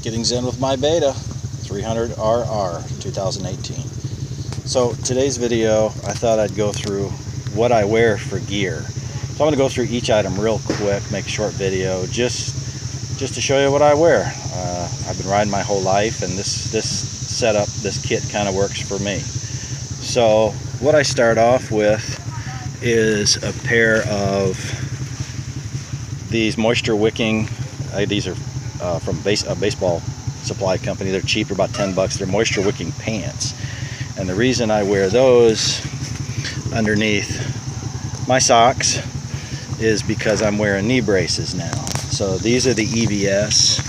Getting Zen with my Beta 300RR 2018. So today's video, I thought I'd go through what I wear for gear. So I'm going to go through each item real quick, make a short video, just to show you what I wear. I've been riding my whole life, and this setup, this kit kind of works for me. So what I start off with is a pair of these moisture wicking. These are from a baseball supply company. They're cheap, they're about 10 bucks. They're moisture wicking pants, and the reason I wear those underneath my socks is because I'm wearing knee braces now. So these are the EVS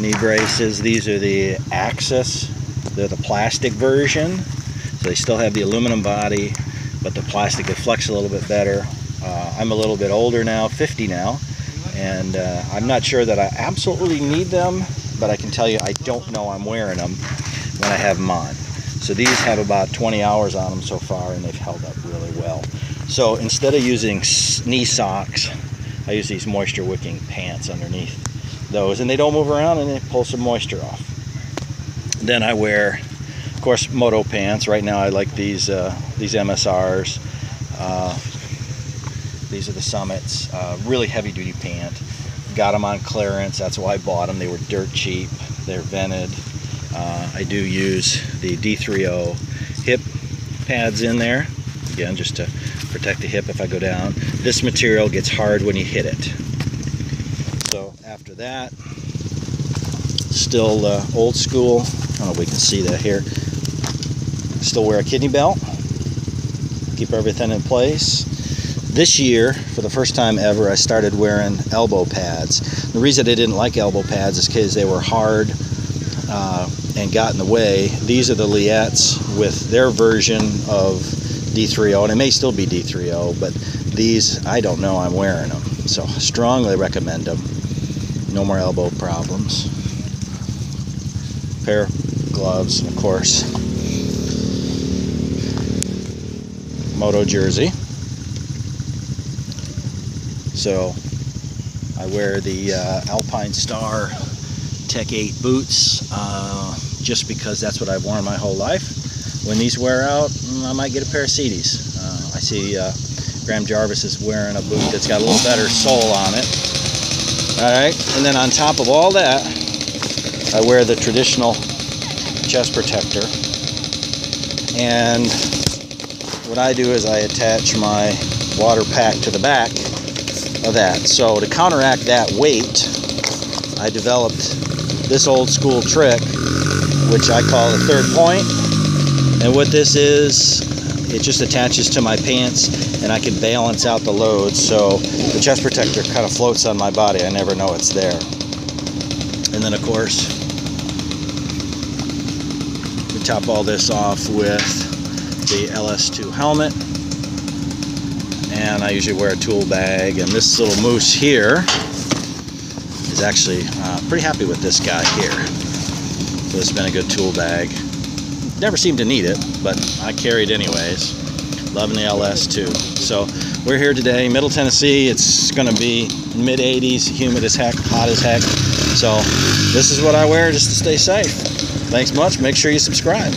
knee braces. These are the Axis. They're the plastic version, so they still have the aluminum body, but the plastic, they flex a little bit better. I'm a little bit older now, 50 now, and I'm not sure that I absolutely need them, but I can tell you I don't know I'm wearing them when I have them on. So these have about 20 hours on them so far, and they've held up really well. So instead of using knee socks, I use these moisture wicking pants underneath those, and they don't move around and they pull some moisture off. Then I wear, of course, moto pants. Right now I like these MSRs. These are the Summits, really heavy duty pant. Got them on clearance, that's why I bought them. They were dirt cheap, they're vented. I do use the D30 hip pads in there, again, just to protect the hip if I go down. This material gets hard when you hit it. So after that, still old school. I don't know if we can see that here. Still wear a kidney belt, keep everything in place. This year, for the first time ever, I started wearing elbow pads. The reason I didn't like elbow pads is because they were hard and got in the way. These are the Liettes with their version of D30, and it may still be D30, but these, I don't know, I'm wearing them. So strongly recommend them. No more elbow problems. Pair of gloves, and of course, moto jersey. So I wear the Alpine Star Tech 8 boots just because that's what I've worn my whole life. When these wear out, I might get a pair of Cedes. I see Graham Jarvis is wearing a boot that's got a little better sole on it. Alright, and then on top of all that, I wear the traditional chest protector. And what I do is I attach my water pack to the back of that. So to counteract that weight, I developed this old school trick, which I call the third point. And what this is, it just attaches to my pants, and I can balance out the load, so the chest protector kind of floats on my body. I never know it's there. And then of course, we top all this off with the LS2 helmet. And I usually wear a tool bag, and this little moose here is actually pretty happy with this guy here. So it's been a good tool bag. Never seemed to need it, but I carry it anyways. Loving the LS2. So we're here today, Middle Tennessee. It's gonna be mid-80s, humid as heck, hot as heck. So this is what I wear just to stay safe. Thanks much, make sure you subscribe.